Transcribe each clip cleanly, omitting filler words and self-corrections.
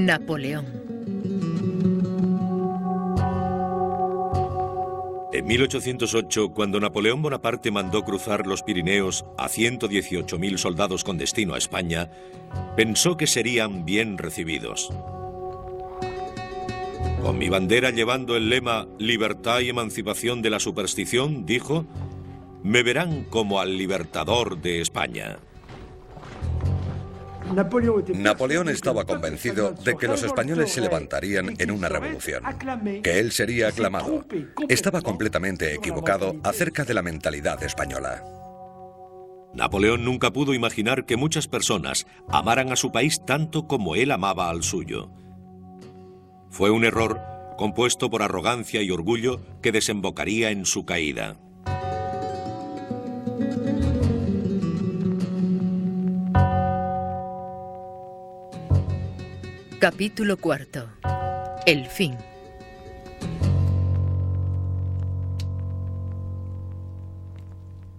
Napoleón. En 1808, cuando Napoleón Bonaparte mandó cruzar los Pirineos a 118.000 soldados con destino a España, pensó que serían bien recibidos. Con mi bandera llevando el lema «Libertad y emancipación de la superstición», dijo, «me verán como al libertador de España». Napoleón estaba convencido de que los españoles se levantarían en una revolución, que él sería aclamado. Estaba completamente equivocado acerca de la mentalidad española. Napoleón nunca pudo imaginar que muchas personas amaran a su país tanto como él amaba al suyo. Fue un error compuesto por arrogancia y orgullo que desembocaría en su caída. Capítulo cuarto. El fin.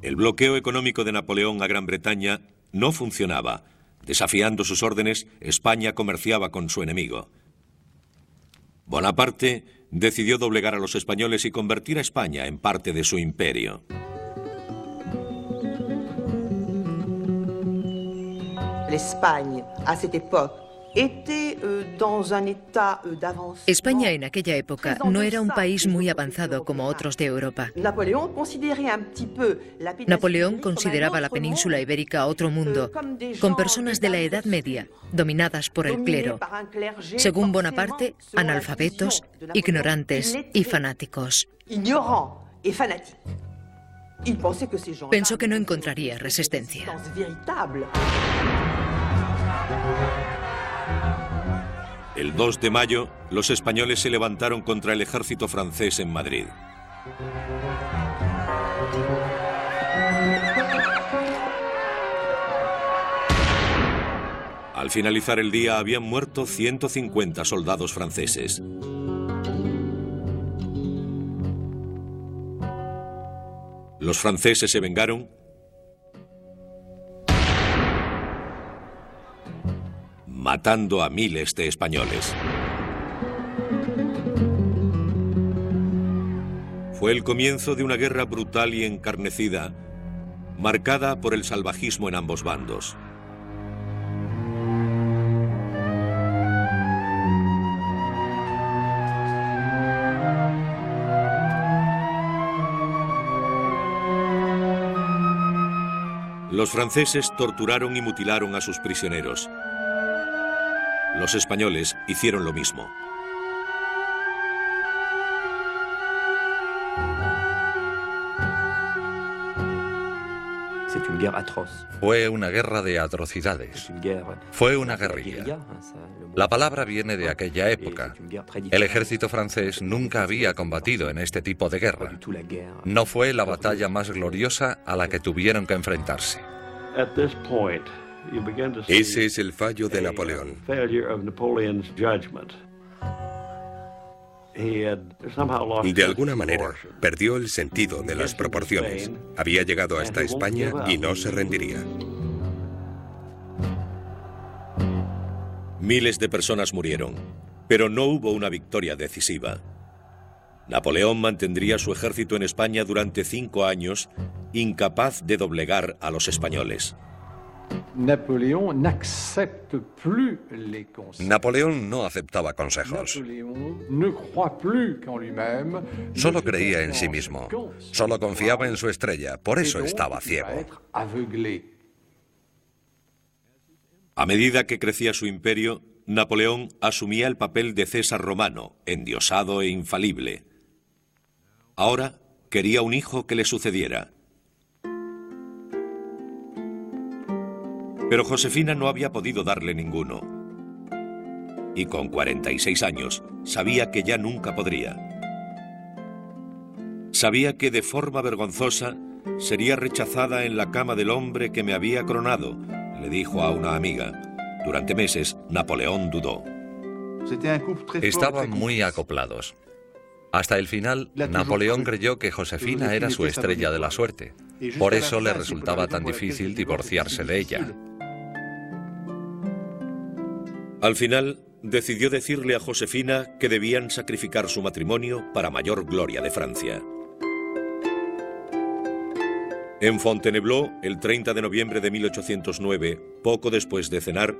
El bloqueo económico de Napoleón a Gran Bretaña no funcionaba. Desafiando sus órdenes, España comerciaba con su enemigo. Bonaparte decidió doblegar a los españoles y convertir a España en parte de su imperio. L'Espagne, a cette époque, España en aquella época no era un país muy avanzado como otros de Europa. Napoleón consideraba la península ibérica otro mundo, con personas de la Edad Media, dominadas por el clero. Según Bonaparte, analfabetos, ignorantes y fanáticos. Pensó que no encontraría resistencia. El 2 de mayo, los españoles se levantaron contra el ejército francés en Madrid. Al finalizar el día habían muerto 150 soldados franceses. Los franceses se vengaron matando a miles de españoles. Fue el comienzo de una guerra brutal y encarnecida, marcada por el salvajismo en ambos bandos. Los franceses torturaron y mutilaron a sus prisioneros. Los españoles hicieron lo mismo. Fue una guerra de atrocidades. Fue una guerrilla. La palabra viene de aquella época. El ejército francés nunca había combatido en este tipo de guerra. No fue la batalla más gloriosa a la que tuvieron que enfrentarse. Ese es el fallo de Napoleón. De alguna manera, perdió el sentido de las proporciones. Había llegado hasta España y no se rendiría. Miles de personas murieron, pero no hubo una victoria decisiva. Napoleón mantendría su ejército en España durante 5 años, incapaz de doblegar a los españoles. Napoleón no aceptaba consejos. Solo creía en sí mismo. Solo confiaba en su estrella. Por eso estaba ciego. A medida que crecía su imperio, Napoleón asumía el papel de César romano, endiosado e infalible. Ahora quería un hijo que le sucediera. Pero Josefina no había podido darle ninguno. Y con 46 años, sabía que ya nunca podría. Sabía que de forma vergonzosa sería rechazada en la cama del hombre que me había coronado, le dijo a una amiga. Durante meses, Napoleón dudó. Estaban muy acoplados. Hasta el final, Napoleón creyó que Josefina era su estrella de la suerte. Por eso le resultaba tan difícil divorciarse de ella. Al final, decidió decirle a Josefina que debían sacrificar su matrimonio para mayor gloria de Francia. En Fontainebleau, el 30 de noviembre de 1809, poco después de cenar,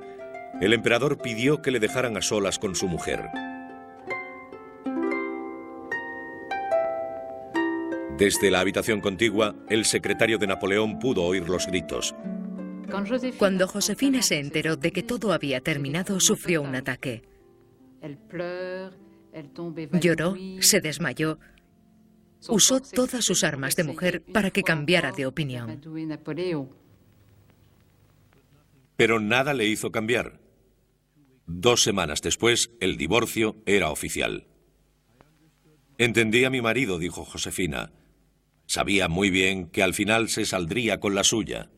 el emperador pidió que le dejaran a solas con su mujer. Desde la habitación contigua, el secretario de Napoleón pudo oír los gritos. Cuando Josefina se enteró de que todo había terminado, sufrió un ataque. Lloró, se desmayó, usó todas sus armas de mujer para que cambiara de opinión. Pero nada le hizo cambiar. 2 semanas después, el divorcio era oficial. Entendí a mi marido, dijo Josefina. Sabía muy bien que al final se saldría con la suya.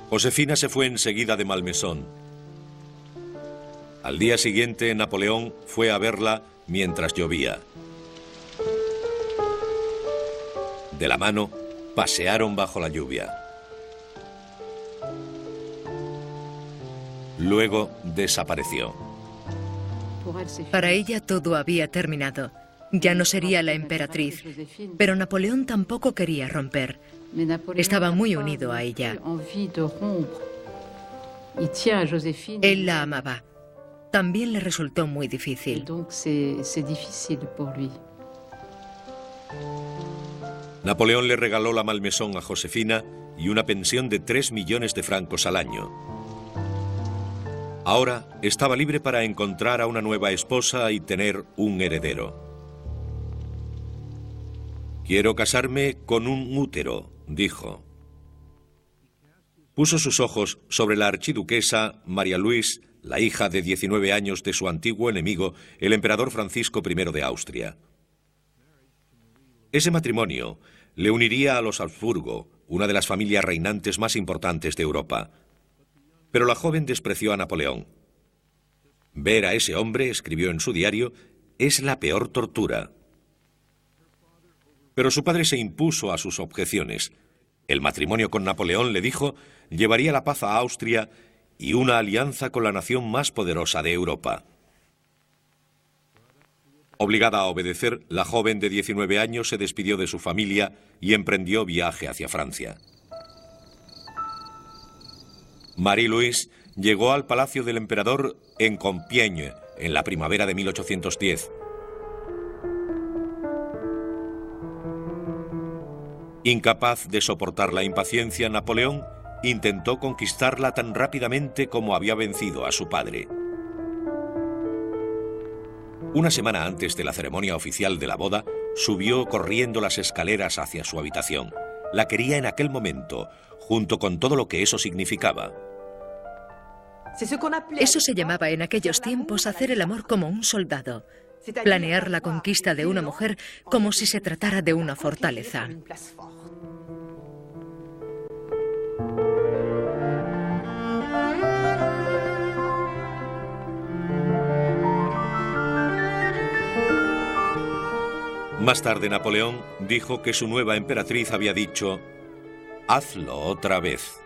Josefina se fue enseguida de Malmaison. Al día siguiente, Napoleón fue a verla mientras llovía. De la mano, pasearon bajo la lluvia. Luego desapareció. Para ella todo había terminado. Ya no sería la emperatriz, pero Napoleón tampoco quería romper. Estaba muy unido a ella. Él la amaba. También le resultó muy difícil. Napoleón le regaló la Malmaison a Josefina y una pensión de 3 millones de francos al año. Ahora estaba libre para encontrar a una nueva esposa y tener un heredero. «Quiero casarme con un útero», dijo. Puso sus ojos sobre la archiduquesa María Luisa, la hija de 19 años de su antiguo enemigo, el emperador Francisco I de Austria. Ese matrimonio le uniría a los Habsburgo, una de las familias reinantes más importantes de Europa. Pero la joven despreció a Napoleón. «Ver a ese hombre», escribió en su diario, «es la peor tortura». Pero su padre se impuso a sus objeciones. El matrimonio con Napoleón, le dijo, llevaría la paz a Austria y una alianza con la nación más poderosa de Europa. Obligada a obedecer, la joven de 19 años se despidió de su familia y emprendió viaje hacia Francia. Marie-Louise llegó al palacio del emperador en Compiègne en la primavera de 1810. Incapaz de soportar la impaciencia, Napoleón intentó conquistarla tan rápidamente como había vencido a su padre. Una semana antes de la ceremonia oficial de la boda, subió corriendo las escaleras hacia su habitación. La quería en aquel momento, junto con todo lo que eso significaba. Eso se llamaba en aquellos tiempos hacer el amor como un soldado, planear la conquista de una mujer como si se tratara de una fortaleza. Más tarde, Napoleón dijo que su nueva emperatriz había dicho: «Hazlo otra vez».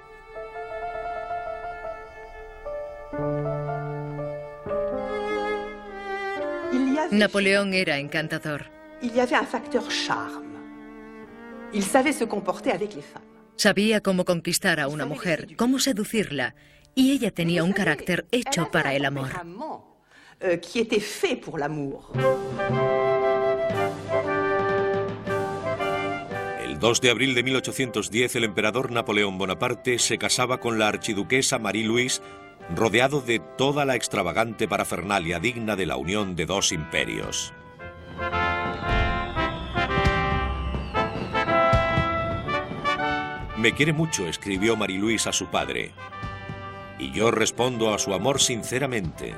Napoleón era encantador. Sabía cómo conquistar a una mujer, cómo seducirla, y ella tenía un carácter hecho para el amor. El 2 de abril de 1810, el emperador Napoleón Bonaparte se casaba con la archiduquesa Marie-Louise, rodeado de toda la extravagante parafernalia digna de la unión de 2 imperios. «Me quiere mucho», escribió Marie-Louise a su padre, «y yo respondo a su amor sinceramente.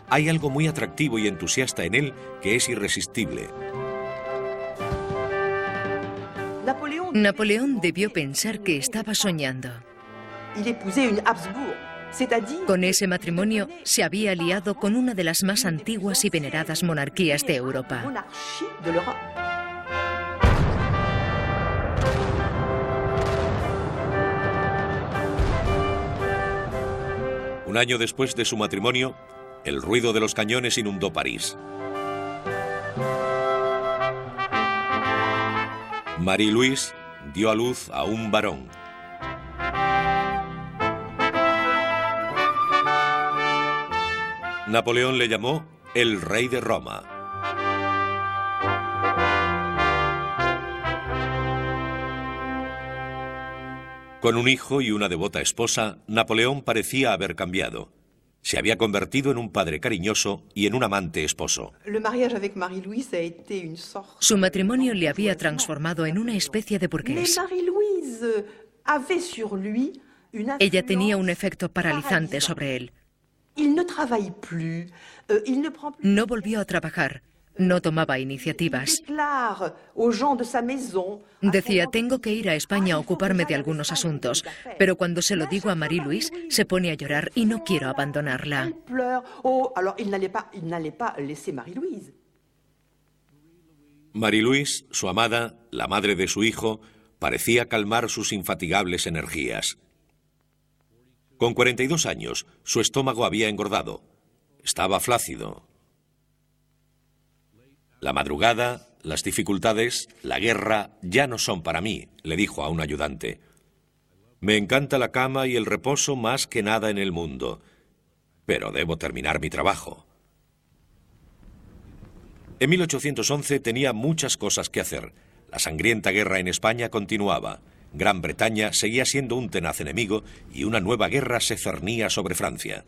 Hay algo muy atractivo y entusiasta en él que es irresistible». Napoleón debió pensar que estaba soñando. Con ese matrimonio se había aliado con una de las más antiguas y veneradas monarquías de Europa. Un año después de su matrimonio, el ruido de los cañones inundó París. Marie-Louise dio a luz a un varón. Napoleón le llamó el rey de Roma. Con un hijo y una devota esposa, Napoleón parecía haber cambiado. Se había convertido en un padre cariñoso y en un amante esposo. Su matrimonio le había transformado en una especie de burgués. Ella tenía un efecto paralizante sobre él. No volvió a trabajar. No tomaba iniciativas. Decía, tengo que ir a España a ocuparme de algunos asuntos, pero cuando se lo digo a Marie-Louise, se pone a llorar y no quiero abandonarla. Marie-Louise, su amada, la madre de su hijo, parecía calmar sus infatigables energías. Con 42 años, su estómago había engordado. Estaba flácido. La madrugada, las dificultades, la guerra ya no son para mí, le dijo a un ayudante. Me encanta la cama y el reposo más que nada en el mundo, pero debo terminar mi trabajo. En 1811 tenía muchas cosas que hacer. La sangrienta guerra en España continuaba. Gran Bretaña seguía siendo un tenaz enemigo y una nueva guerra se cernía sobre Francia.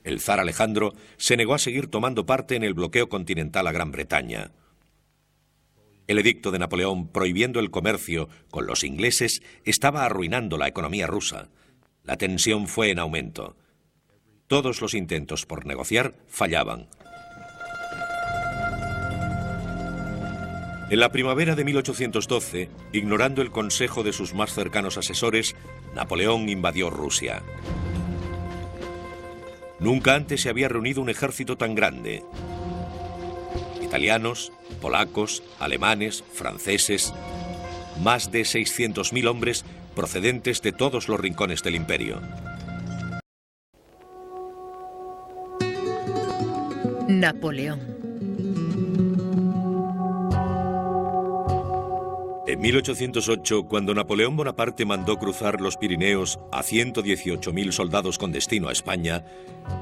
El zar Alejandro se negó a seguir tomando parte en el bloqueo continental a Gran Bretaña. El edicto de Napoleón prohibiendo el comercio con los ingleses estaba arruinando la economía rusa. La tensión fue en aumento. Todos los intentos por negociar fallaban. En la primavera de 1812, ignorando el consejo de sus más cercanos asesores, Napoleón invadió Rusia. Nunca antes se había reunido un ejército tan grande. Italianos, polacos, alemanes, franceses, más de 600.000 hombres procedentes de todos los rincones del imperio. Napoleón. En 1808, cuando Napoleón Bonaparte mandó cruzar los Pirineos a 118.000 soldados con destino a España,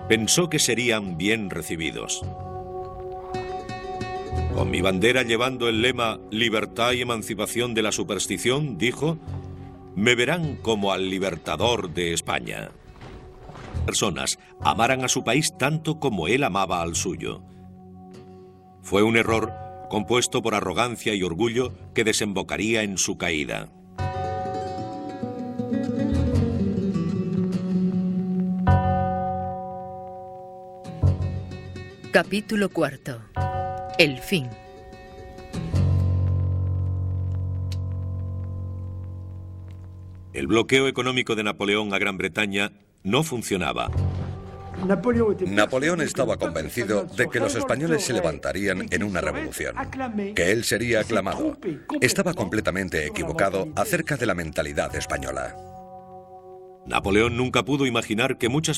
pensó que serían bien recibidos. Con mi bandera llevando el lema «Libertad y emancipación de la superstición», dijo, «me verán como al libertador de España». Personas amaran a su país tanto como él amaba al suyo. Fue un error compuesto por arrogancia y orgullo que desembocaría en su caída. Capítulo 4. El fin. El bloqueo económico de Napoleón a Gran Bretaña no funcionaba. Napoleón estaba convencido de que los españoles se levantarían en una revolución, que él sería aclamado. Estaba completamente equivocado acerca de la mentalidad española. Napoleón nunca pudo imaginar que muchas personas